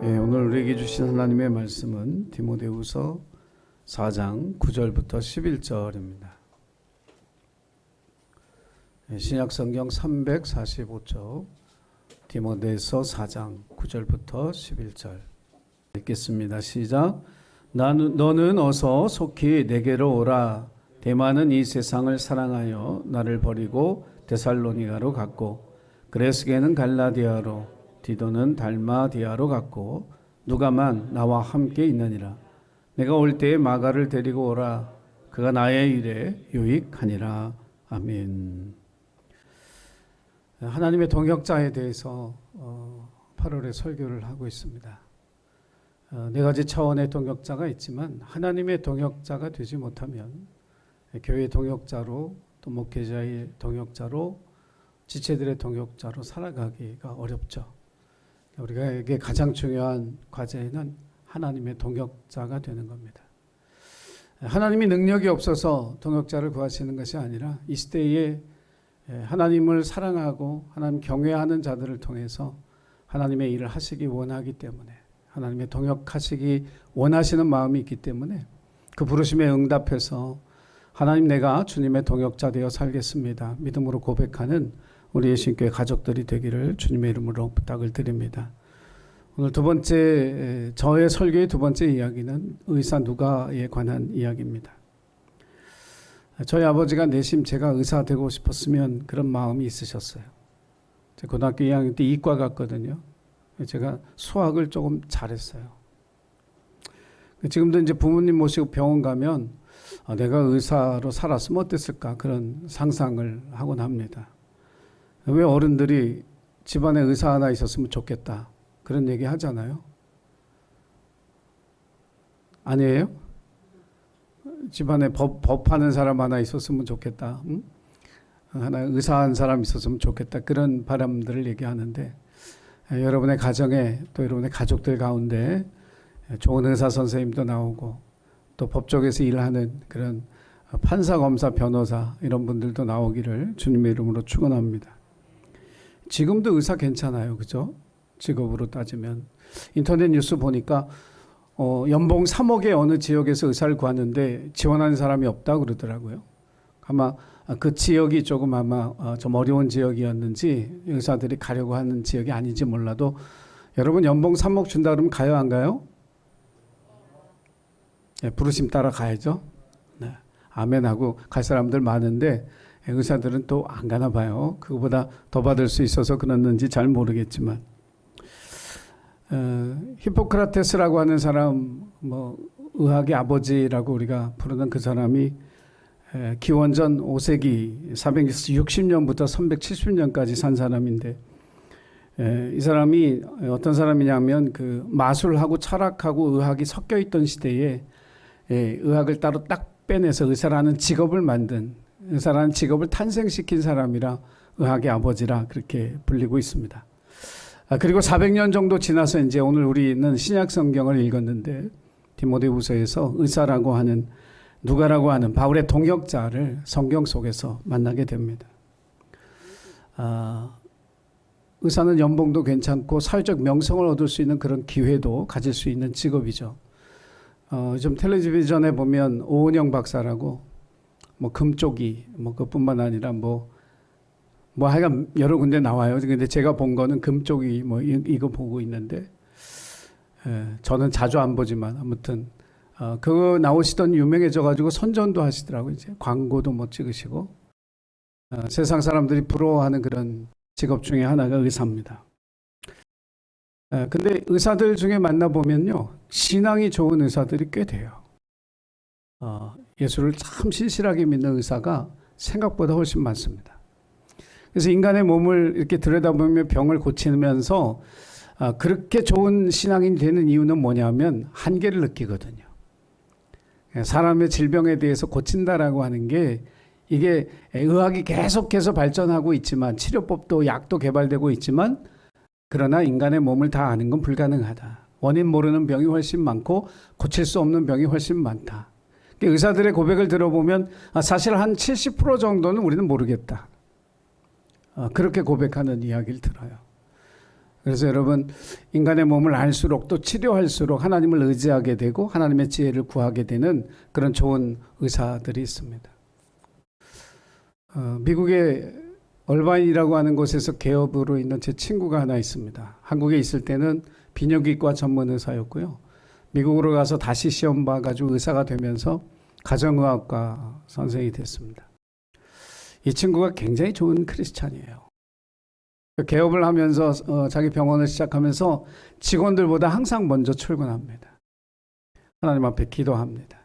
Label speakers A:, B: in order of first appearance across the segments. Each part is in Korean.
A: 오늘 우리에게 주신 하나님의 말씀은 디모데후서 4장 9절부터 11절입니다. 신약 성경 345쪽 디모데서 4장 9절부터 11절 읽겠습니다. 시작. 너는 어서 속히 내게로 오라. 데마는 이 세상을 사랑하여 나를 버리고 데살로니가로 갔고, 그레스게는 갈라디아로, 디도는 달마디아로 갔고, 누가만 나와 함께 있느니라. 내가 올 때에 마가를 데리고 오라. 그가 나의 일에 유익하니라. 아멘. 하나님의 동역자에 대해서 8월에 설교를 하고 있습니다. 네 가지 차원의 동역자가 있지만 하나님의 동역자가 되지 못하면 교회의 동역자로, 또 목회자의 동역자로, 지체들의 동역자로 살아가기가 어렵죠. 우리에게 가장 중요한 과제는 하나님의 동역자가 되는 겁니다. 하나님이 능력이 없어서 동역자를 구하시는 것이 아니라 이 시대에 하나님을 사랑하고 하나님 경외하는 자들을 통해서 하나님의 일을 하시기 원하기 때문에, 하나님의 동역하시기 원하시는 마음이 있기 때문에 그 부르심에 응답해서 하나님, 내가 주님의 동역자 되어 살겠습니다, 믿음으로 고백하는 우리 예신교회 가족들이 되기를 주님의 이름으로 부탁을 드립니다. 오늘 두 번째, 저의 설교의 두 번째 이야기는 의사 누가에 관한 이야기입니다. 저희 아버지가 내심 제가 의사 되고 싶었으면 그런 마음이 있으셨어요. 제가 고등학교 2학년 때 이과 갔거든요. 제가 수학을 조금 잘했어요. 지금도 이제 부모님 모시고 병원 가면 내가 의사로 살았으면 어땠을까, 그런 상상을 하곤 합니다. 왜 어른들이 집안에 의사 하나 있었으면 좋겠다, 그런 얘기 하잖아요. 아니에요? 집안에 법하는 사람 하나 있었으면 좋겠다, 응? 하나 의사한 사람 있었으면 좋겠다, 그런 바람들을 얘기하는데, 여러분의 가정에, 또 여러분의 가족들 가운데 좋은 의사 선생님도 나오고, 또 법조계에서 일하는 그런 판사, 검사, 변호사 이런 분들도 나오기를 주님의 이름으로 축원합니다. 지금도 의사 괜찮아요, 그죠? 직업으로 따지면. 인터넷 뉴스 보니까 연봉 3억의 어느 지역에서 의사를 구하는데 지원하는 사람이 없다고 그러더라고요. 아마 그 지역이 조금 좀 어려운 지역이었는지 의사들이 가려고 하는 지역이 아닌지 몰라도, 여러분 연봉 3억 준다 그러면 가요, 안 가요? 네, 부르심 따라 가야죠. 네, 아멘하고 갈 사람들 많은데 의사들은 또 안 가나 봐요. 그거보다 더 받을 수 있어서 그랬는지 잘 모르겠지만, 히포크라테스라고 하는 사람, 의학의 아버지라고 우리가 부르는 그 사람이 기원전 5세기 460년부터 370년까지 산 사람인데, 이 사람이 어떤 사람이냐면 그 마술하고 철학하고 의학이 섞여 있던 시대에 의학을 따로 딱 빼내서 의사라는 직업을 만든, 의사라는 직업을 탄생시킨 사람이라 의학의 아버지라 그렇게 불리고 있습니다. 그리고 400년 정도 지나서 이제 오늘 우리는 신약 성경을 읽었는데, 디모데후서에서 의사라고 하는, 누가라고 하는 바울의 동역자를 성경 속에서 만나게 됩니다. 의사는 연봉도 괜찮고 사회적 명성을 얻을 수 있는 그런 기회도 가질 수 있는 직업이죠. 좀 텔레비전에 보면 오은영 박사라고 금쪽이 그뿐만 아니라 하여간 여러 군데 나와요. 근데 제가 본 거는 금쪽이 이거 보고 있는데, 저는 자주 안 보지만 아무튼 그거 나오시던 유명해져 가지고 선전도 하시더라고요. 이제 광고도 찍으시고, 세상 사람들이 부러워하는 그런 직업 중에 하나가 의사입니다. 근데 의사들 중에 만나보면요, 신앙이 좋은 의사들이 꽤 돼요. 예수를 참 신실하게 믿는 의사가 생각보다 훨씬 많습니다. 그래서 인간의 몸을 이렇게 들여다보면 병을 고치면서 그렇게 좋은 신앙인이 되는 이유는 뭐냐면 한계를 느끼거든요. 사람의 질병에 대해서 고친다라고 하는 게, 이게 의학이 계속해서 발전하고 있지만, 치료법도 약도 개발되고 있지만, 그러나 인간의 몸을 다 아는 건 불가능하다. 원인 모르는 병이 훨씬 많고 고칠 수 없는 병이 훨씬 많다. 의사들의 고백을 들어보면 사실 한 70% 정도는 우리는 모르겠다, 그렇게 고백하는 이야기를 들어요. 그래서 여러분, 인간의 몸을 알수록 또 치료할수록 하나님을 의지하게 되고 하나님의 지혜를 구하게 되는 그런 좋은 의사들이 있습니다. 미국의 얼바인이라고 하는 곳에서 개업으로 있는 제 친구가 하나 있습니다. 한국에 있을 때는 비뇨기과 전문 의사였고요. 미국으로 가서 다시 시험 봐가지고 의사가 되면서 가정의학과 선생이 됐습니다. 이 친구가 굉장히 좋은 크리스찬이에요. 개업을 하면서 자기 병원을 시작하면서 직원들보다 항상 먼저 출근합니다. 하나님 앞에 기도합니다.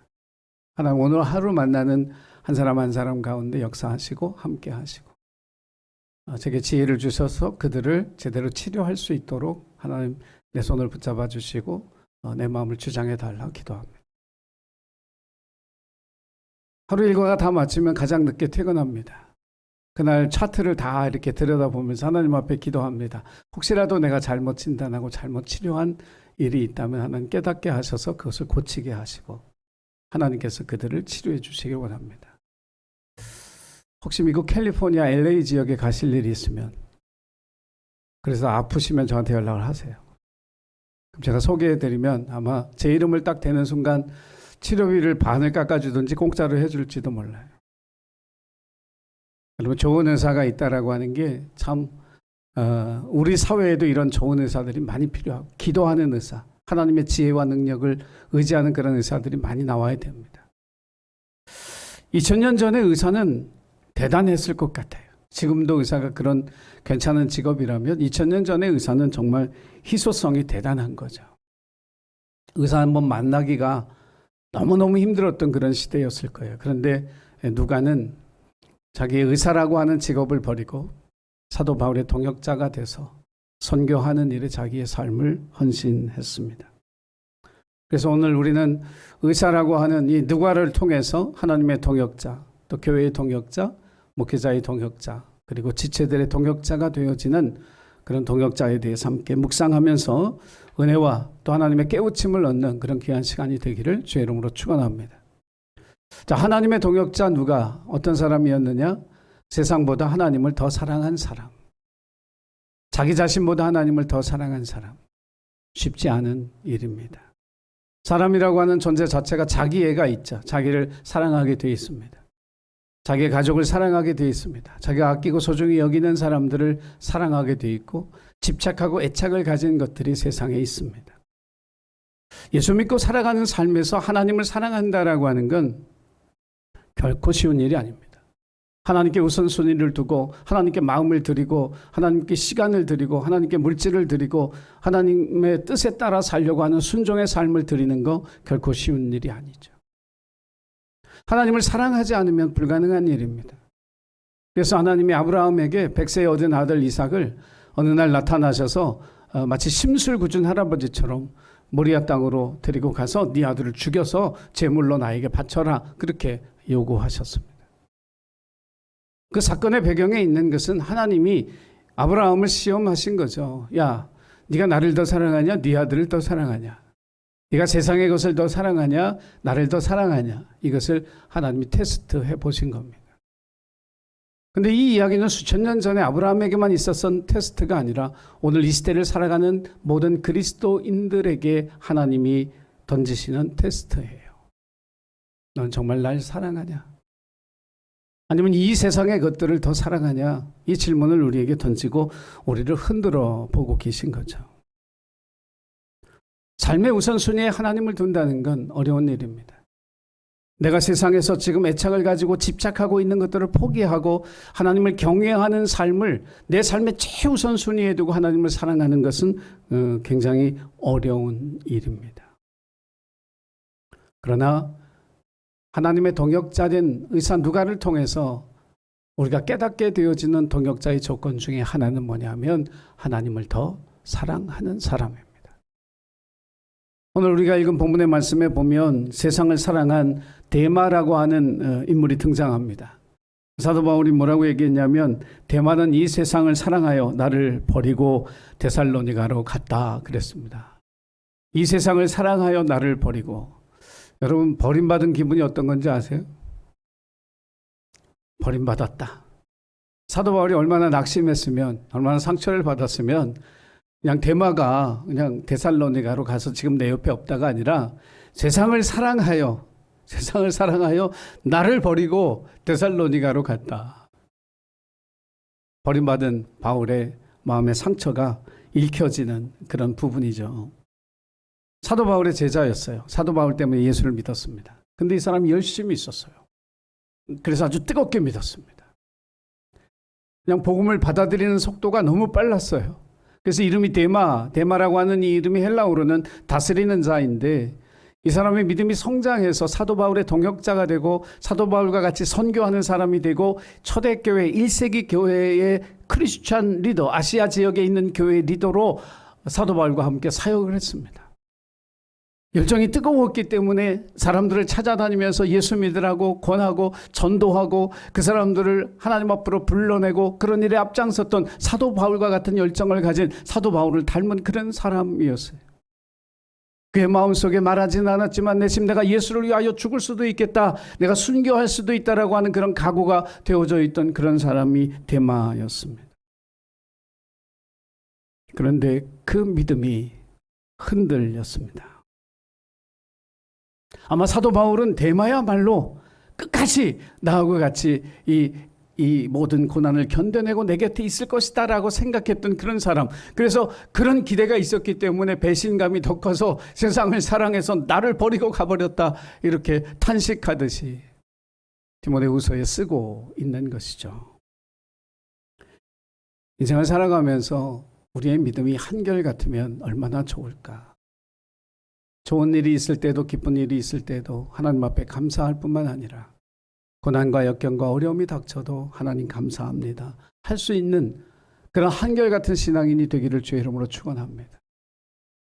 A: 하나님, 오늘 하루 만나는 한 사람 한 사람 가운데 역사하시고 함께 하시고 제게 지혜를 주셔서 그들을 제대로 치료할 수 있도록 하나님 내 손을 붙잡아 주시고 내 마음을 주장해 달라고 기도합니다. 하루 일과가 다 마치면 가장 늦게 퇴근합니다. 그날 차트를 다 이렇게 들여다보면서 하나님 앞에 기도합니다. 혹시라도 내가 잘못 진단하고 잘못 치료한 일이 있다면 하나님 깨닫게 하셔서 그것을 고치게 하시고 하나님께서 그들을 치료해 주시기 원합니다. 혹시 미국 캘리포니아 LA 지역에 가실 일이 있으면, 그래서 아프시면 저한테 연락을 하세요. 그럼 제가 소개해드리면 아마 제 이름을 딱 대는 순간 치료비를 반을 깎아주든지 공짜로 해줄지도 몰라요. 여러분, 좋은 의사가 있다라고 하는 게 참 우리 사회에도 이런 좋은 의사들이 많이 필요하고, 기도하는 의사, 하나님의 지혜와 능력을 의지하는 그런 의사들이 많이 나와야 됩니다. 2000년 전에 의사는 대단했을 것 같아요. 지금도 의사가 그런 괜찮은 직업이라면 2000년 전에 의사는 정말 희소성이 대단한 거죠. 의사 한번 만나기가 너무너무 힘들었던 그런 시대였을 거예요. 그런데 누가는 자기 의사라고 하는 직업을 버리고 사도 바울의 동역자가 돼서 선교하는 일에 자기의 삶을 헌신했습니다. 그래서 오늘 우리는 의사라고 하는 이 누가를 통해서 하나님의 동역자, 또 교회의 동역자, 목회자의 동역자, 그리고 지체들의 동역자가 되어지는 그런 동역자에 대해서 함께 묵상하면서 은혜와 또 하나님의 깨우침을 얻는 그런 귀한 시간이 되기를 주의 이름으로 축원합니다. 자, 하나님의 동역자 누가 어떤 사람이었느냐? 세상보다 하나님을 더 사랑한 사람, 자기 자신보다 하나님을 더 사랑한 사람. 쉽지 않은 일입니다. 사람이라고 하는 존재 자체가 자기애가 있죠. 자기를 사랑하게 되어 있습니다. 자기의 가족을 사랑하게 되어 있습니다. 자기가 아끼고 소중히 여기는 사람들을 사랑하게 되어 있고 집착하고 애착을 가진 것들이 세상에 있습니다. 예수 믿고 살아가는 삶에서 하나님을 사랑한다라고 하는 건 결코 쉬운 일이 아닙니다. 하나님께 우선순위를 두고 하나님께 마음을 드리고 하나님께 시간을 드리고 하나님께 물질을 드리고 하나님의 뜻에 따라 살려고 하는 순종의 삶을 드리는 거 결코 쉬운 일이 아니죠. 하나님을 사랑하지 않으면 불가능한 일입니다. 그래서 하나님이 아브라함에게 100세에 얻은 아들 이삭을 어느 날 나타나셔서 마치 심술궂은 할아버지처럼 모리아 땅으로 데리고 가서 네 아들을 죽여서 제물로 나에게 바쳐라, 그렇게 요구하셨습니다. 그 사건의 배경에 있는 것은 하나님이 아브라함을 시험하신 거죠. 야, 네가 나를 더 사랑하냐? 네 아들을 더 사랑하냐? 네가 세상의 것을 더 사랑하냐? 나를 더 사랑하냐? 이것을 하나님이 테스트해 보신 겁니다. 근데 이 이야기는 수천 년 전에 아브라함에게만 있었던 테스트가 아니라 오늘 이 시대를 살아가는 모든 그리스도인들에게 하나님이 던지시는 테스트예요. 넌 정말 날 사랑하냐? 아니면 이 세상의 것들을 더 사랑하냐? 이 질문을 우리에게 던지고 우리를 흔들어 보고 계신 거죠. 삶의 우선순위에 하나님을 둔다는 건 어려운 일입니다. 내가 세상에서 지금 애착을 가지고 집착하고 있는 것들을 포기하고 하나님을 경외하는 삶을 내 삶의 최우선순위에 두고 하나님을 사랑하는 것은 굉장히 어려운 일입니다. 그러나 하나님의 동역자된 의사 누가를 통해서 우리가 깨닫게 되어지는 동역자의 조건 중에 하나는 뭐냐면 하나님을 더 사랑하는 사람입니다. 오늘 우리가 읽은 본문의 말씀에 보면 세상을 사랑한 데마라고 하는 인물이 등장합니다. 사도 바울이 뭐라고 얘기했냐면 데마는 이 세상을 사랑하여 나를 버리고 데살로니가로 갔다 그랬습니다. 이 세상을 사랑하여 나를 버리고, 여러분 버림받은 기분이 어떤 건지 아세요? 버림받았다. 사도 바울이 얼마나 낙심했으면, 얼마나 상처를 받았으면 그냥 데마가 그냥 데살로니가로 가서 지금 내 옆에 없다가 아니라 세상을 사랑하여 나를 버리고 데살로니가로 갔다. 버림받은 바울의 마음의 상처가 읽혀지는 그런 부분이죠. 사도 바울의 제자였어요. 사도 바울 때문에 예수를 믿었습니다. 근데 이 사람이 열심히 있었어요. 그래서 아주 뜨겁게 믿었습니다. 그냥 복음을 받아들이는 속도가 너무 빨랐어요. 그래서 이름이 데마라고 하는 이 이름이 헬라어로는 다스리는 자인데, 이 사람의 믿음이 성장해서 사도 바울의 동역자가 되고 사도 바울과 같이 선교하는 사람이 되고 초대교회 1세기 교회의 크리스찬 리더, 아시아 지역에 있는 교회 리더로 사도 바울과 함께 사역을 했습니다. 열정이 뜨거웠기 때문에 사람들을 찾아다니면서 예수 믿으라고 권하고 전도하고 그 사람들을 하나님 앞으로 불러내고 그런 일에 앞장섰던 사도 바울과 같은 열정을 가진 사도 바울을 닮은 그런 사람이었어요. 그의 마음속에 말하지는 않았지만 내심 내가 예수를 위하여 죽을 수도 있겠다, 내가 순교할 수도 있다라고 하는 그런 각오가 되어져 있던 그런 사람이 데마였습니다. 그런데 그 믿음이 흔들렸습니다. 아마 사도 바울은 데마야말로 끝까지 나하고 같이 이 모든 고난을 견뎌내고 내 곁에 있을 것이다 라고 생각했던 그런 사람, 그래서 그런 기대가 있었기 때문에 배신감이 더 커서 세상을 사랑해서 나를 버리고 가버렸다, 이렇게 탄식하듯이 디모데후서에 쓰고 있는 것이죠. 인생을 살아가면서 우리의 믿음이 한결같으면 얼마나 좋을까. 좋은 일이 있을 때도 기쁜 일이 있을 때도 하나님 앞에 감사할 뿐만 아니라 고난과 역경과 어려움이 닥쳐도 하나님 감사합니다 할 수 있는 그런 한결같은 신앙인이 되기를 주의 이름으로 축원합니다.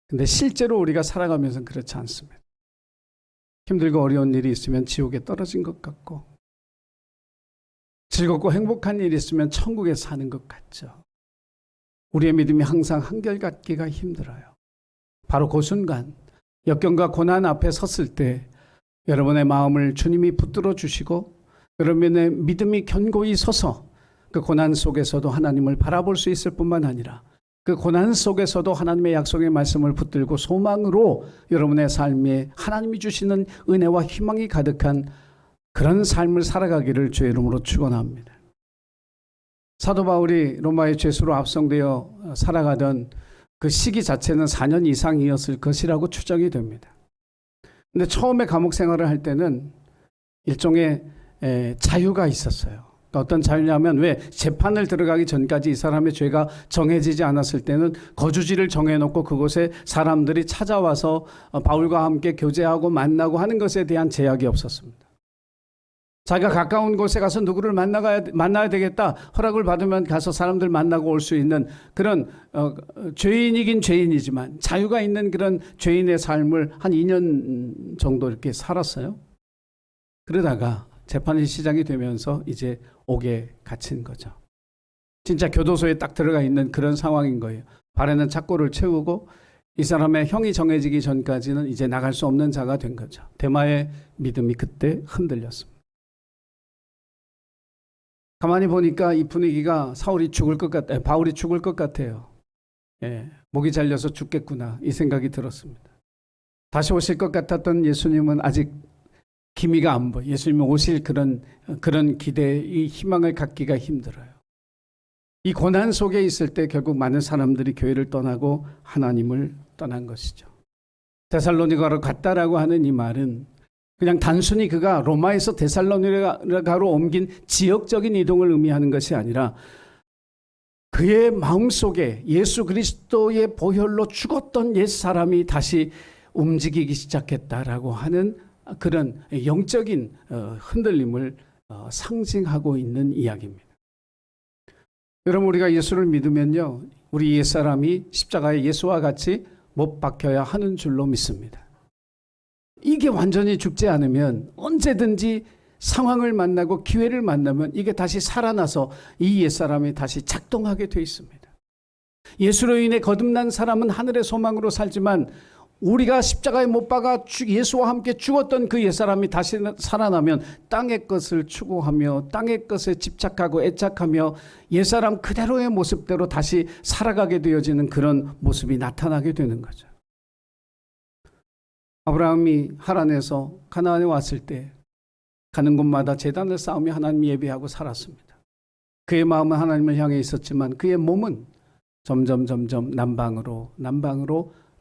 A: 근데 실제로 우리가 살아가면서는 그렇지 않습니다. 힘들고 어려운 일이 있으면 지옥에 떨어진 것 같고, 즐겁고 행복한 일이 있으면 천국에 사는 것 같죠. 우리의 믿음이 항상 한결같기가 힘들어요. 바로 그 순간 역경과 고난 앞에 섰을 때 여러분의 마음을 주님이 붙들어 주시고 여러분의 믿음이 견고히 서서 그 고난 속에서도 하나님을 바라볼 수 있을 뿐만 아니라 그 고난 속에서도 하나님의 약속의 말씀을 붙들고 소망으로 여러분의 삶에 하나님이 주시는 은혜와 희망이 가득한 그런 삶을 살아가기를 주의 이름으로 축원합니다. 사도 바울이 로마의 죄수로 압송되어 살아가던 그 시기 자체는 4년 이상이었을 것이라고 추정이 됩니다. 근데 처음에 감옥 생활을 할 때는 일종의 자유가 있었어요. 그러니까 어떤 자유냐면, 왜 재판을 들어가기 전까지 이 사람의 죄가 정해지지 않았을 때는 거주지를 정해놓고 그곳에 사람들이 찾아와서 바울과 함께 교제하고 만나고 하는 것에 대한 제약이 없었습니다. 자기가 가까운 곳에 가서 누구를 만나야 되겠다, 허락을 받으면 가서 사람들 만나고 올 수 있는 그런 죄인이긴 죄인이지만 자유가 있는 그런 죄인의 삶을 한 2년 정도 이렇게 살았어요. 그러다가 재판이 시작이 되면서 이제 옥에 갇힌 거죠. 진짜 교도소에 딱 들어가 있는 그런 상황인 거예요. 발에는 착고를 채우고 이 사람의 형이 정해지기 전까지는 이제 나갈 수 없는 자가 된 거죠. 데마의 믿음이 그때 흔들렸습니다. 가만히 보니까 이 분위기가 바울이 죽을 것 같아요. 목이 잘려서 죽겠구나, 이 생각이 들었습니다. 다시 오실 것 같았던 예수님은 아직 기미가 안 보여. 예수님이 오실 그런 기대, 이 희망을 갖기가 힘들어요. 이 고난 속에 있을 때 결국 많은 사람들이 교회를 떠나고 하나님을 떠난 것이죠. 데살로니가로 갔다라고 하는 이 말은 그냥 단순히 그가 로마에서 데살로니가로 옮긴 지역적인 이동을 의미하는 것이 아니라 그의 마음속에 예수 그리스도의 보혈로 죽었던 옛사람이 다시 움직이기 시작했다라고 하는 그런 영적인 흔들림을 상징하고 있는 이야기입니다. 여러분, 우리가 예수를 믿으면요, 우리 옛사람이 십자가에 예수와 같이 못 박혀야 하는 줄로 믿습니다. 이게 완전히 죽지 않으면 언제든지 상황을 만나고 기회를 만나면 이게 다시 살아나서 이 옛사람이 다시 작동하게 돼 있습니다. 예수로 인해 거듭난 사람은 하늘의 소망으로 살지만 우리가 십자가에 못 박아 예수와 함께 죽었던 그 옛사람이 다시 살아나면 땅의 것을 추구하며 땅의 것에 집착하고 애착하며 옛사람 그대로의 모습대로 다시 살아가게 되어지는 그런 모습이 나타나게 되는 거죠. 아브라함이 하란에서 가나안에 왔을 때 가는 곳마다 제단을 쌓으며 하나님 예배하고 살았습니다. 그의 마음은 하나님을 향해 있었지만 그의 몸은 점점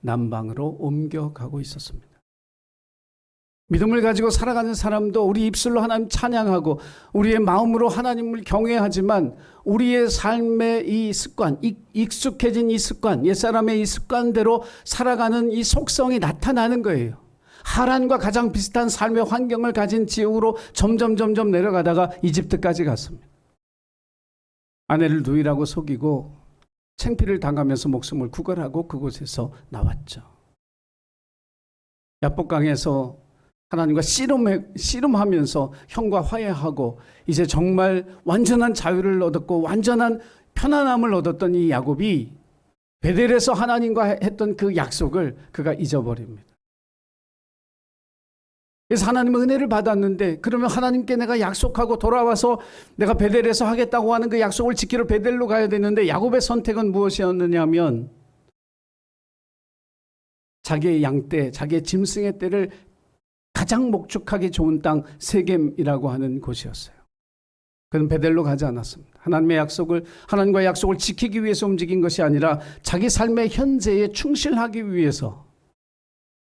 A: 남방으로 옮겨가고 있었습니다. 믿음을 가지고 살아가는 사람도 우리 입술로 하나님 찬양하고 우리의 마음으로 하나님을 경외하지만 우리의 삶의 이 습관, 익숙해진 이 습관, 옛사람의 이 습관대로 살아가는 이 속성이 나타나는 거예요. 하란과 가장 비슷한 삶의 환경을 가진 지역으로 점점 내려가다가 이집트까지 갔습니다. 아내를 누이라고 속이고 창피를 당하면서 목숨을 구걸하고 그곳에서 나왔죠. 야복강에서 하나님과 씨름하면서 형과 화해하고 이제 정말 완전한 자유를 얻었고 완전한 편안함을 얻었던 이 야곱이 베델에서 하나님과 했던 그 약속을 그가 잊어버립니다. 그래서 하나님의 은혜를 받았는데 그러면 하나님께 내가 약속하고 돌아와서 내가 베델에서 하겠다고 하는 그 약속을 지키러 베델로 가야 되는데 야곱의 선택은 무엇이었느냐 하면 자기의 양떼, 자기의 짐승의 떼를 가장 목축하기 좋은 땅 세겜이라고 하는 곳이었어요. 그는 베델로 가지 않았습니다. 하나님의 약속을, 하나님과의 약속을 지키기 위해서 움직인 것이 아니라 자기 삶의 현재에 충실하기 위해서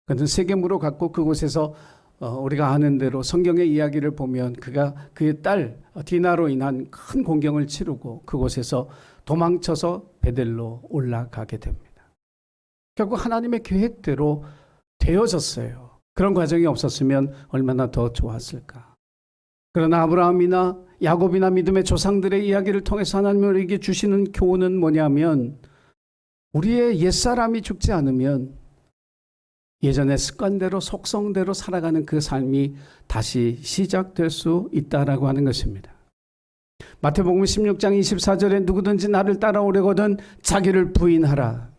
A: 그는 세겜으로 갔고 그곳에서 우리가 아는 대로 성경의 이야기를 보면 그가 그의 딸 디나로 인한 큰 공경을 치르고 그곳에서 도망쳐서 베델로 올라가게 됩니다. 결국 하나님의 계획대로 되어졌어요. 그런 과정이 없었으면 얼마나 더 좋았을까. 그러나 아브라함이나 야곱이나 믿음의 조상들의 이야기를 통해서 하나님이 우리에게 주시는 교훈은 뭐냐면 우리의 옛사람이 죽지 않으면 예전의 습관대로 속성대로 살아가는 그 삶이 다시 시작될 수 있다라고 하는 것입니다. 마태복음 16장 24절에 누구든지 나를 따라오려거든 자기를 부인하라.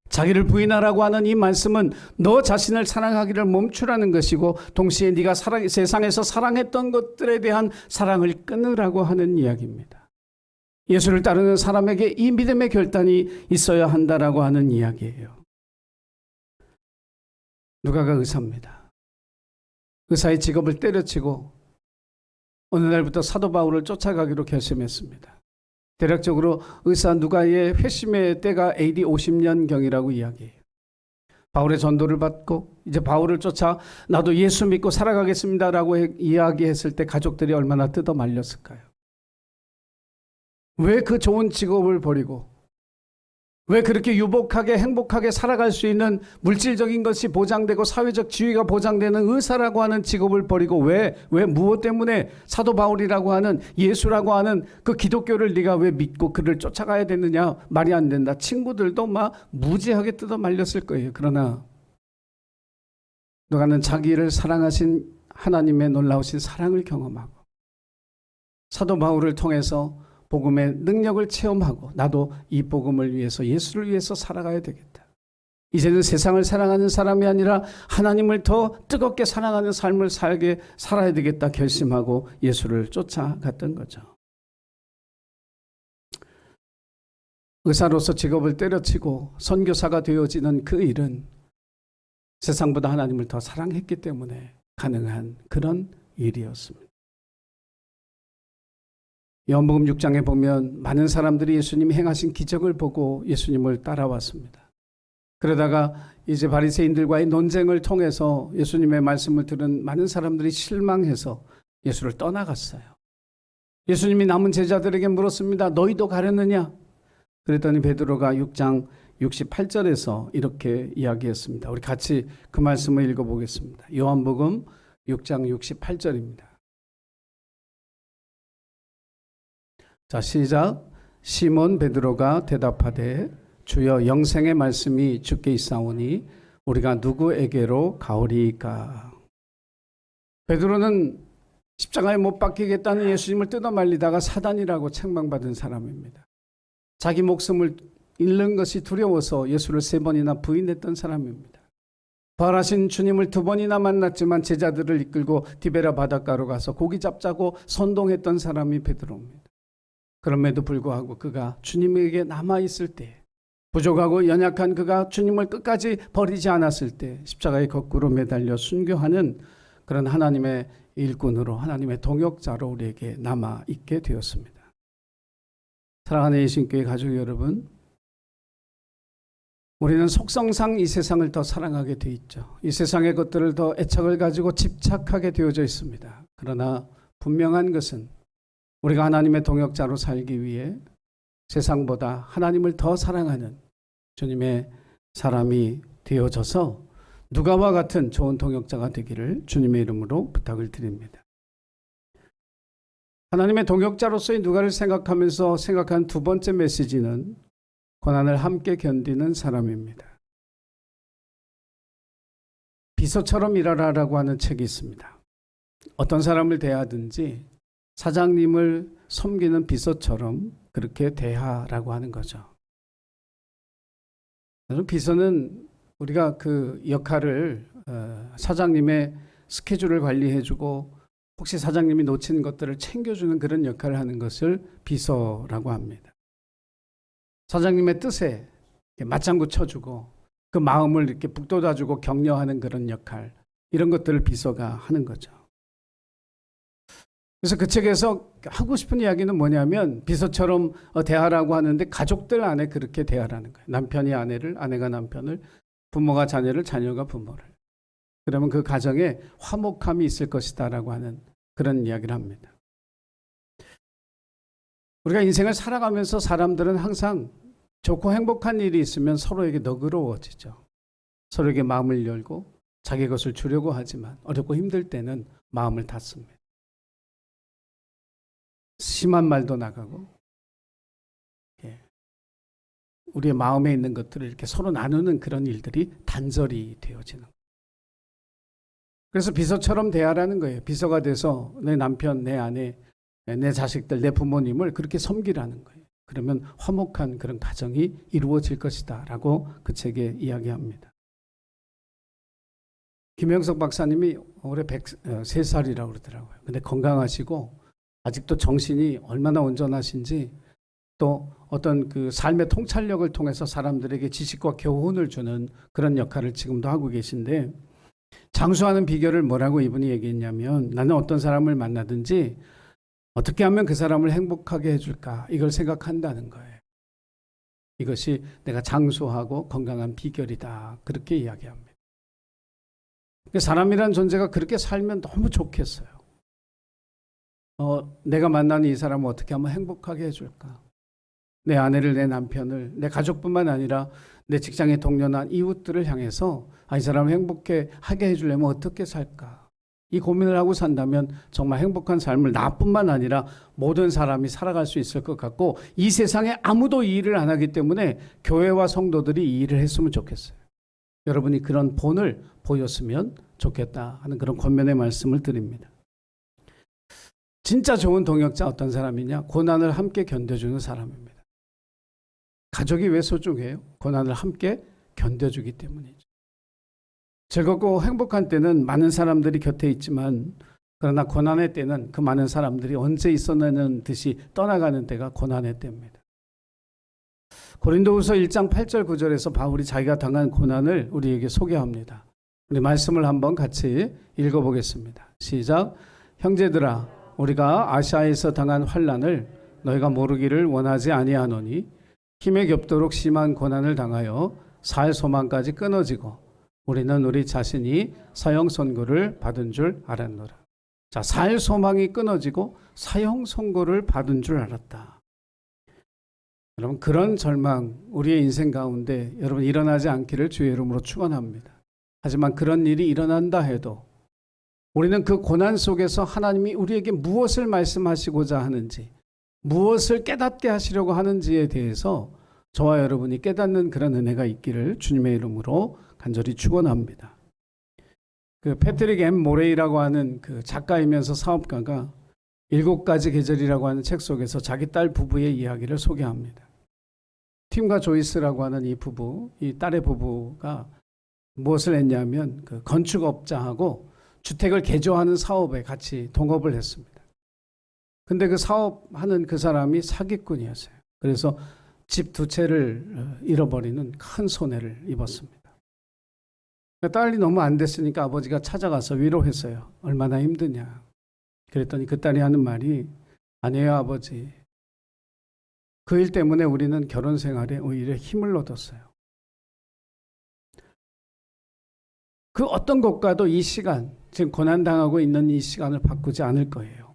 A: 자기를 부인하라고 하는 이 말씀은 너 자신을 사랑하기를 멈추라는 것이고 동시에 네가 세상에서 사랑했던 것들에 대한 사랑을 끊으라고 하는 이야기입니다. 예수를 따르는 사람에게 이 믿음의 결단이 있어야 한다라고 하는 이야기예요. 누가가 의사입니다. 의사의 직업을 때려치고 어느 날부터 사도 바울을 쫓아가기로 결심했습니다. 대략적으로 의사 누가의 회심의 때가 AD 50년경이라고 이야기해요. 바울의 전도를 받고 이제 바울을 쫓아 나도 예수 믿고 살아가겠습니다라고 이야기했을 때 가족들이 얼마나 뜯어 말렸을까요? 왜 그 좋은 직업을 버리고 왜 그렇게 유복하게 행복하게 살아갈 수 있는 물질적인 것이 보장되고 사회적 지위가 보장되는 의사라고 하는 직업을 버리고 왜 무엇 때문에 사도 바울이라고 하는 예수라고 하는 그 기독교를 네가 왜 믿고 그를 쫓아가야 되느냐? 말이 안 된다. 친구들도 막 무지하게 뜯어 말렸을 거예요. 그러나 누가는 자기를 사랑하신 하나님의 놀라우신 사랑을 경험하고 사도 바울을 통해서 복음의 능력을 체험하고 나도 이 복음을 위해서 예수를 위해서 살아가야 되겠다. 이제는 세상을 사랑하는 사람이 아니라 하나님을 더 뜨겁게 사랑하는 삶을 살아야 되겠다 결심하고 예수를 쫓아갔던 거죠. 의사로서 직업을 때려치고 선교사가 되어지는 그 일은 세상보다 하나님을 더 사랑했기 때문에 가능한 그런 일이었습니다. 요한복음 6장에 보면 많은 사람들이 예수님이 행하신 기적을 보고 예수님을 따라왔습니다. 그러다가 이제 바리새인들과의 논쟁을 통해서 예수님의 말씀을 들은 많은 사람들이 실망해서 예수를 떠나갔어요. 예수님이 남은 제자들에게 물었습니다. 너희도 가려느냐? 그랬더니 베드로가 6장 68절에서 이렇게 이야기했습니다. 우리 같이 그 말씀을 읽어보겠습니다. 요한복음 6장 68절입니다. 자, 시작. 시몬 베드로가 대답하되 주여 영생의 말씀이 주께 있사오니 우리가 누구에게로 가오리이까. 베드로는 십자가에 못 박히겠다는 예수님을 뜯어 말리다가 사단이라고 책망받은 사람입니다. 자기 목숨을 잃는 것이 두려워서 예수를 3번이나 부인했던 사람입니다. 부활하신 주님을 두 번이나 만났지만 제자들을 이끌고 디베라 바닷가로 가서 고기 잡자고 선동했던 사람이 베드로입니다. 그럼에도 불구하고 그가 주님에게 남아있을 때, 부족하고 연약한 그가 주님을 끝까지 버리지 않았을 때 십자가에 거꾸로 매달려 순교하는 그런 하나님의 일꾼으로, 하나님의 동역자로 우리에게 남아있게 되었습니다. 사랑하는 예신교회 가족 여러분, 우리는 속성상 이 세상을 더 사랑하게 돼 있죠. 이 세상의 것들을 더 애착을 가지고 집착하게 되어져 있습니다. 그러나 분명한 것은 우리가 하나님의 동역자로 살기 위해 세상보다 하나님을 더 사랑하는 주님의 사람이 되어져서 누가와 같은 좋은 동역자가 되기를 주님의 이름으로 부탁을 드립니다. 하나님의 동역자로서의 누가를 생각하면서 생각한 두 번째 메시지는 고난을 함께 견디는 사람입니다. 비서처럼 일하라라고 하는 책이 있습니다. 어떤 사람을 대하든지 사장님을 섬기는 비서처럼 그렇게 대하라고 하는 거죠. 비서는 우리가 그 역할을 사장님의 스케줄을 관리해주고 혹시 사장님이 놓친 것들을 챙겨주는 그런 역할을 하는 것을 비서라고 합니다. 사장님의 뜻에 맞장구 쳐주고 그 마음을 이렇게 북돋아주고 격려하는 그런 역할, 이런 것들을 비서가 하는 거죠. 그래서 그 책에서 하고 싶은 이야기는 뭐냐면 비서처럼 대하라고 하는데 가족들 안에 그렇게 대하라는 거예요. 남편이 아내를, 아내가 남편을, 부모가 자녀를, 자녀가 부모를. 그러면 그 가정에 화목함이 있을 것이다라고 하는 그런 이야기를 합니다. 우리가 인생을 살아가면서 사람들은 항상 좋고 행복한 일이 있으면 서로에게 너그러워지죠. 서로에게 마음을 열고 자기 것을 주려고 하지만 어렵고 힘들 때는 마음을 닫습니다. 심한 말도 나가고, 우리의 마음에 있는 것들을 이렇게 서로 나누는 그런 일들이 단절이 되어지는 거예요. 그래서 비서처럼 대하라는 거예요. 비서가 돼서 내 남편, 내 아내, 내 자식들, 내 부모님을 그렇게 섬기라는 거예요. 그러면 화목한 그런 가정이 이루어질 것이다 라고 그 책에 이야기합니다. 김영석 박사님이 올해 103살이라고 그러더라고요. 근데 건강하시고 아직도 정신이 얼마나 온전하신지, 또 어떤 그 삶의 통찰력을 통해서 사람들에게 지식과 교훈을 주는 그런 역할을 지금도 하고 계신데, 장수하는 비결을 뭐라고 이분이 얘기했냐면, 나는 어떤 사람을 만나든지 어떻게 하면 그 사람을 행복하게 해줄까, 이걸 생각한다는 거예요. 이것이 내가 장수하고 건강한 비결이다, 그렇게 이야기합니다. 사람이란 존재가 그렇게 살면 너무 좋겠어요. 내가 만나는 이 사람을 어떻게 하면 행복하게 해줄까, 내 아내를, 내 남편을, 내 가족뿐만 아니라 내 직장의 동료나 이웃들을 향해서 이 사람을 행복해 하게 해주려면 어떻게 살까, 이 고민을 하고 산다면 정말 행복한 삶을 나뿐만 아니라 모든 사람이 살아갈 수 있을 것 같고, 이 세상에 아무도 이 일을 안 하기 때문에 교회와 성도들이 이 일을 했으면 좋겠어요. 여러분이 그런 본을 보였으면 좋겠다 하는 그런 권면의 말씀을 드립니다. 진짜 좋은 동역자 어떤 사람이냐? 고난을 함께 견뎌주는 사람입니다. 가족이 왜 소중해요? 고난을 함께 견뎌주기 때문이죠. 즐겁고 행복한 때는 많은 사람들이 곁에 있지만, 그러나 고난의 때는 그 많은 사람들이 언제 있었냐는 듯이 떠나가는 때가 고난의 때입니다. 고린도후서 1장 8절 9절에서 바울이 자기가 당한 고난을 우리에게 소개합니다. 우리 말씀을 한번 같이 읽어보겠습니다. 시작. 형제들아, 우리가 아시아에서 당한 환난을 너희가 모르기를 원하지 아니하노니, 힘에 겹도록 심한 고난을 당하여 살 소망까지 끊어지고 우리는 우리 자신이 사형 선고를 받은 줄 알았노라. 자, 살 소망이 끊어지고 사형 선고를 받은 줄 알았다. 여러분, 그런 절망 우리의 인생 가운데 여러분 일어나지 않기를 주의 이름으로 축원합니다. 하지만 그런 일이 일어난다 해도 우리는 그 고난 속에서 하나님이 우리에게 무엇을 말씀하시고자 하는지, 무엇을 깨닫게 하시려고 하는지에 대해서 저와 여러분이 깨닫는 그런 은혜가 있기를 주님의 이름으로 간절히 축원합니다. 그 패트릭 M 모레이라고 하는 그 작가이면서 사업가가 7가지 계절이라고 하는 책 속에서 자기 딸 부부의 이야기를 소개합니다. 팀과 조이스라고 하는 이 부부, 이 딸의 부부가 무엇을 했냐면 그 건축업자하고 주택을 개조하는 사업에 같이 동업을 했습니다. 근데 그 사업하는 그 사람이 사기꾼이었어요. 그래서 집 두 채를 잃어버리는 큰 손해를 입었습니다. 딸이 너무 안 됐으니까 아버지가 찾아가서 위로했어요. 얼마나 힘드냐. 그랬더니 그 딸이 하는 말이, 아니에요 아버지. 그 일 때문에 우리는 결혼 생활에 오히려 힘을 얻었어요. 그 어떤 것과도 이 시간, 지금 고난당하고 있는 이 시간을 바꾸지 않을 거예요.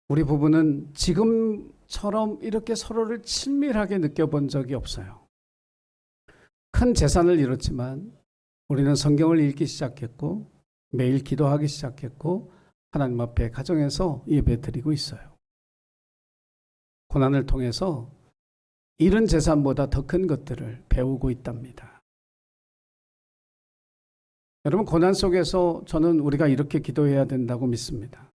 A: 우리 부부는 지금처럼 이렇게 서로를 친밀하게 느껴본 적이 없어요. 큰 재산을 잃었지만 우리는 성경을 읽기 시작했고 매일 기도하기 시작했고 하나님 앞에 가정에서 예배드리고 있어요. 고난을 통해서 잃은 재산보다 더 큰 것들을 배우고 있답니다. 여러분, 고난 속에서 저는 우리가 이렇게 기도해야 된다고 믿습니다.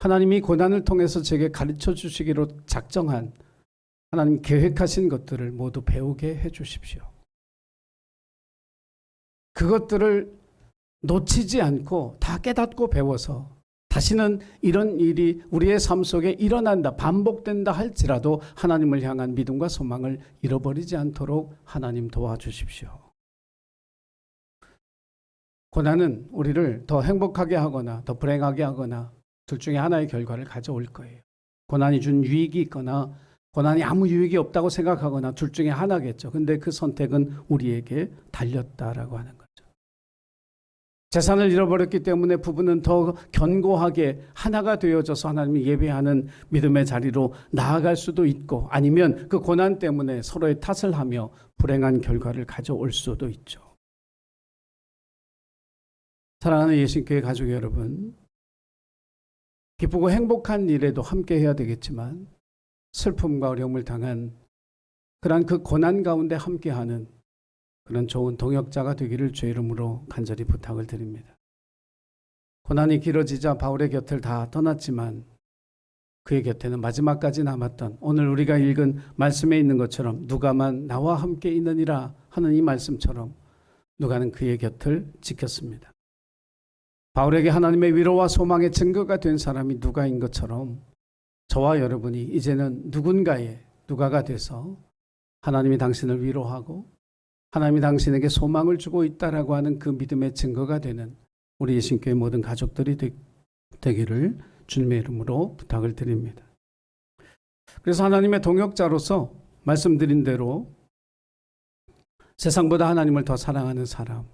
A: 하나님이 고난을 통해서 제게 가르쳐 주시기로 작정한 하나님 계획하신 것들을 모두 배우게 해 주십시오. 그것들을 놓치지 않고 다 깨닫고 배워서 다시는 이런 일이 우리의 삶 속에 일어난다, 반복된다 할지라도 하나님을 향한 믿음과 소망을 잃어버리지 않도록 하나님 도와주십시오. 고난은 우리를 더 행복하게 하거나 더 불행하게 하거나 둘 중에 하나의 결과를 가져올 거예요. 고난이 준 유익이 있거나 고난이 아무 유익이 없다고 생각하거나 둘 중에 하나겠죠. 근데 그 선택은 우리에게 달렸다라고 하는 거죠. 재산을 잃어버렸기 때문에 부부는 더 견고하게 하나가 되어져서 하나님이 예배하는 믿음의 자리로 나아갈 수도 있고, 아니면 그 고난 때문에 서로의 탓을 하며 불행한 결과를 가져올 수도 있죠. 사랑하는 예신교회 가족 여러분, 기쁘고 행복한 일에도 함께 해야 되겠지만 슬픔과 어려움을 당한 그러한 그 고난 가운데 함께하는 그런 좋은 동역자가 되기를 주의 이름으로 간절히 부탁을 드립니다. 고난이 길어지자 바울의 곁을 다 떠났지만 그의 곁에는 마지막까지 남았던, 오늘 우리가 읽은 말씀에 있는 것처럼 누가만 나와 함께 있느니라 하는 이 말씀처럼 누가는 그의 곁을 지켰습니다. 바울에게 하나님의 위로와 소망의 증거가 된 사람이 누가인 것처럼 저와 여러분이 이제는 누군가의 누가가 돼서 하나님이 당신을 위로하고 하나님이 당신에게 소망을 주고 있다라고 하는 그 믿음의 증거가 되는 우리 예신교회 모든 가족들이 되기를 주님의 이름으로 부탁을 드립니다. 그래서 하나님의 동역자로서 말씀드린 대로 세상보다 하나님을 더 사랑하는 사람,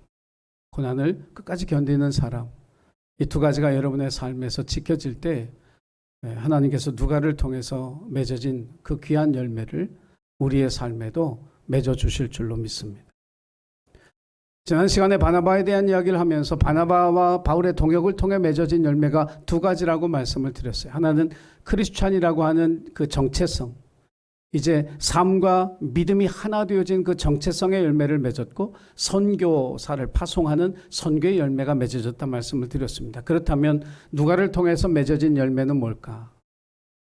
A: 고난을 끝까지 견디는 사람, 이 두 가지가 여러분의 삶에서 지켜질 때 하나님께서 누가를 통해서 맺어진 그 귀한 열매를 우리의 삶에도 맺어주실 줄로 믿습니다. 지난 시간에 바나바에 대한 이야기를 하면서 바나바와 바울의 동역을 통해 맺어진 열매가 두 가지라고 말씀을 드렸어요. 하나는 크리스찬이라고 하는 그 정체성, 이제 삶과 믿음이 하나 되어진 그 정체성의 열매를 맺었고, 선교사를 파송하는 선교의 열매가 맺어졌다는 말씀을 드렸습니다. 그렇다면 누가를 통해서 맺어진 열매는 뭘까?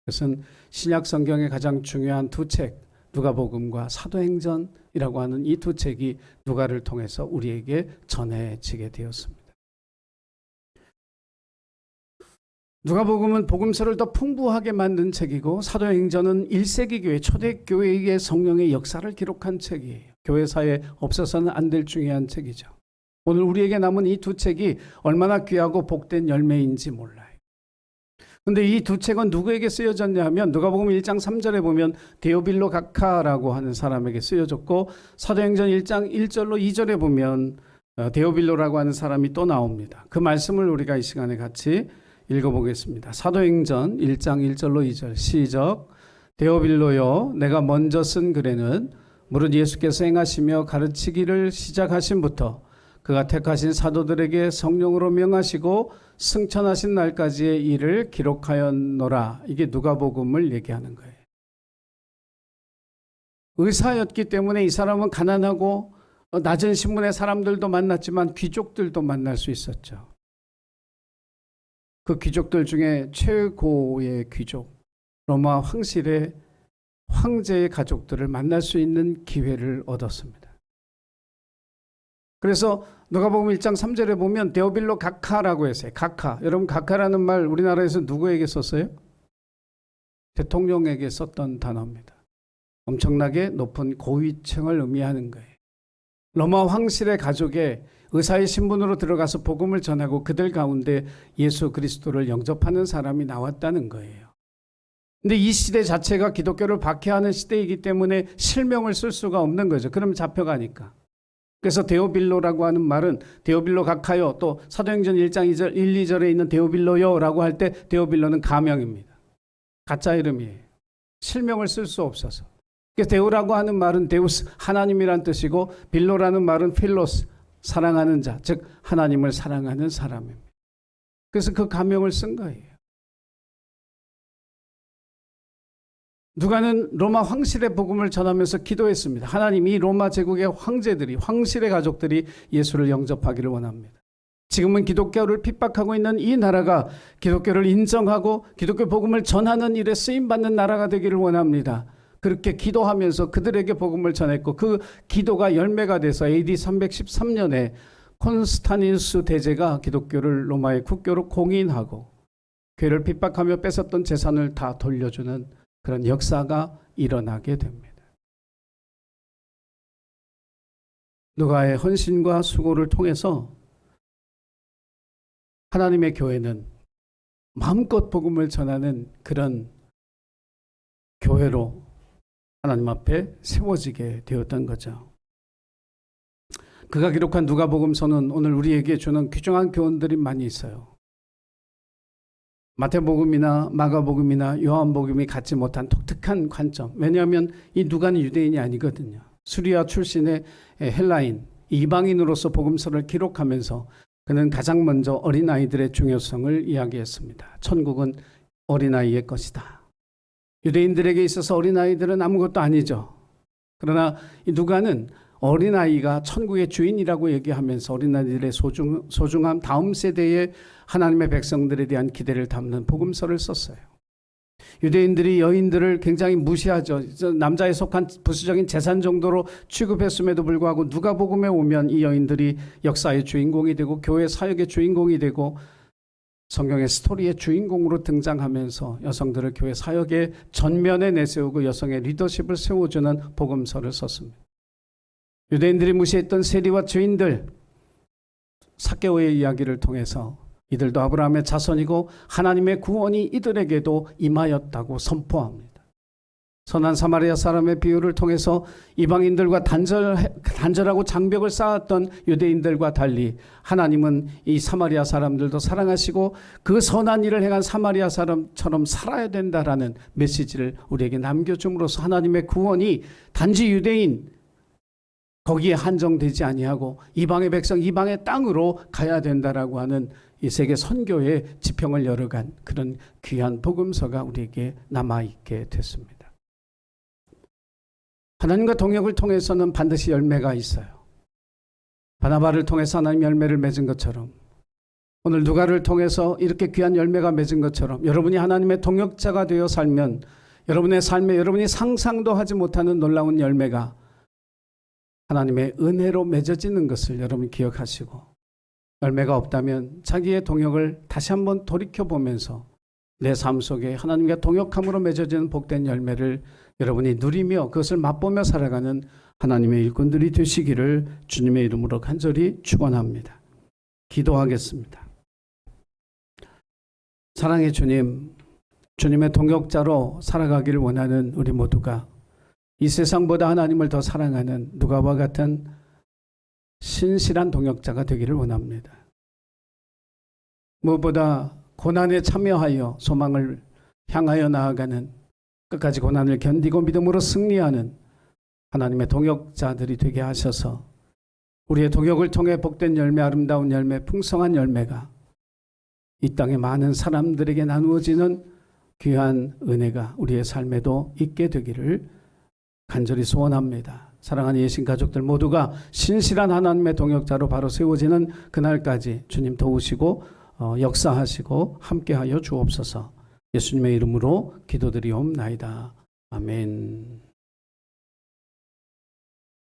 A: 그것은 신약 성경의 가장 중요한 두 책, 누가복음과 사도행전이라고 하는 이 두 책이 누가를 통해서 우리에게 전해지게 되었습니다. 누가복음은 복음서를 더 풍부하게 만든 책이고, 사도행전은 1세기 교회, 초대교회의 성령의 역사를 기록한 책이에요. 교회사에 없어서는 안 될 중요한 책이죠. 오늘 우리에게 남은 이 두 책이 얼마나 귀하고 복된 열매인지 몰라요. 근데 이 두 책은 누구에게 쓰여졌냐 하면 누가복음 1장 3절에 보면 데오빌로 각하라고 하는 사람에게 쓰여졌고, 사도행전 1장 1절로 2절에 보면 데오빌로라고 하는 사람이 또 나옵니다. 그 말씀을 우리가 이 시간에 같이 읽어보겠습니다. 사도행전 1장 1절로 2절 시작. 데오빌로여, 내가 먼저 쓴 글에는 무릇 예수께서 행하시며 가르치기를 시작하신부터 그가 택하신 사도들에게 성령으로 명하시고 승천하신 날까지의 일을 기록하였노라. 이게 누가복음을 얘기하는 거예요. 의사였기 때문에 이 사람은 가난하고 낮은 신분의 사람들도 만났지만 귀족들도 만날 수 있었죠. 그 귀족들 중에 최고의 귀족, 로마 황실의 황제의 가족들을 만날 수 있는 기회를 얻었습니다. 그래서 누가복음 1장 3절에 보면 데오빌로 각하라고 했어요. 각하. 여러분 각하라는 말 우리나라에서 누구에게 썼어요? 대통령에게 썼던 단어입니다. 엄청나게 높은 고위층을 의미하는 거예요. 로마 황실의 가족에 의사의 신분으로 들어가서 복음을 전하고 그들 가운데 예수 그리스도를 영접하는 사람이 나왔다는 거예요. 근데 이 시대 자체가 기독교를 박해하는 시대이기 때문에 실명을 쓸 수가 없는 거죠. 그럼 잡혀가니까. 그래서 데오빌로라고 하는 말은 데오빌로 각하요, 또 사도행전 1장 2절, 1, 2절에 있는 데오빌로요라고 할 때 데오빌로는 가명입니다. 가짜 이름이에요. 실명을 쓸 수 없어서. 그래서 데오라고 하는 말은 데우스, 하나님이란 뜻이고 빌로라는 말은 필로스, 사랑하는 자, 즉 하나님을 사랑하는 사람입니다. 그래서 그 가명을 쓴 거예요. 누가는 로마 황실의 복음을 전하면서 기도했습니다. 하나님, 이 로마 제국의 황제들이, 황실의 가족들이 예수를 영접하기를 원합니다. 지금은 기독교를 핍박하고 있는 이 나라가 기독교를 인정하고 기독교 복음을 전하는 일에 쓰임받는 나라가 되기를 원합니다. 그렇게 기도하면서 그들에게 복음을 전했고 그 기도가 열매가 돼서 AD 313년에 콘스탄티누스 대제가 기독교를 로마의 국교로 공인하고 교회를 핍박하며 뺏었던 재산을 다 돌려주는 그런 역사가 일어나게 됩니다. 누가의 헌신과 수고를 통해서 하나님의 교회는 마음껏 복음을 전하는 그런 교회로 하나님 앞에 세워지게 되었던 거죠. 그가 기록한 누가복음서는 오늘 우리에게 주는 귀중한 교훈들이 많이 있어요. 마태복음이나 마가복음이나 요한복음이 갖지 못한 독특한 관점. 왜냐하면 이 누가는 유대인이 아니거든요. 수리아 출신의 헬라인, 이방인으로서 복음서를 기록하면서 그는 가장 먼저 어린아이들의 중요성을 이야기했습니다. 천국은 어린아이의 것이다. 유대인들에게 있어서 어린아이들은 아무것도 아니죠. 그러나 이 누가는 어린아이가 천국의 주인이라고 얘기하면서 어린아이들의 소중함, 다음 세대의 하나님의 백성들에 대한 기대를 담는 복음서를 썼어요. 유대인들이 여인들을 굉장히 무시하죠. 남자에 속한 부수적인 재산 정도로 취급했음에도 불구하고 누가복음에 오면 이 여인들이 역사의 주인공이 되고 교회 사역의 주인공이 되고 성경의 스토리의 주인공으로 등장하면서 여성들을 교회 사역의 전면에 내세우고 여성의 리더십을 세워주는 복음서를 썼습니다. 유대인들이 무시했던 세리와 죄인들, 삭개오의 이야기를 통해서 이들도 아브라함의 자손이고 하나님의 구원이 이들에게도 임하였다고 선포합니다. 선한 사마리아 사람의 비유를 통해서 이방인들과 단절하고 장벽을 쌓았던 유대인들과 달리 하나님은 이 사마리아 사람들도 사랑하시고 그 선한 일을 행한 사마리아 사람처럼 살아야 된다라는 메시지를 우리에게 남겨줌으로써 하나님의 구원이 단지 유대인 거기에 한정되지 아니하고 이방의 백성, 이방의 땅으로 가야 된다라고 하는 이 세계 선교의 지평을 열어간 그런 귀한 복음서가 우리에게 남아있게 됐습니다. 하나님과 동역을 통해서는 반드시 열매가 있어요. 바나바를 통해서 하나님 열매를 맺은 것처럼 오늘 누가를 통해서 이렇게 귀한 열매가 맺은 것처럼 여러분이 하나님의 동역자가 되어 살면 여러분의 삶에 여러분이 상상도 하지 못하는 놀라운 열매가 하나님의 은혜로 맺어지는 것을 여러분 기억하시고 열매가 없다면 자기의 동역을 다시 한번 돌이켜보면서 내 삶 속에 하나님과 동역함으로 맺어지는 복된 열매를 여러분이 누리며 그것을 맛보며 살아가는 하나님의 일꾼들이 되시기를 주님의 이름으로 간절히 축원합니다. 기도하겠습니다. 사랑의 주님, 주님의 동역자로 살아가기를 원하는 우리 모두가 이 세상보다 하나님을 더 사랑하는 누가와 같은 신실한 동역자가 되기를 원합니다. 무엇보다 고난에 참여하여 소망을 향하여 나아가는 끝까지 고난을 견디고 믿음으로 승리하는 하나님의 동역자들이 되게 하셔서 우리의 동역을 통해 복된 열매, 아름다운 열매, 풍성한 열매가 이 땅의 많은 사람들에게 나누어지는 귀한 은혜가 우리의 삶에도 있게 되기를 간절히 소원합니다. 사랑하는 예신 가족들 모두가 신실한 하나님의 동역자로 바로 세워지는 그날까지 주님 도우시고 역사하시고 함께하여 주옵소서. 예수님의 이름으로 기도드리옵나이다. 아멘.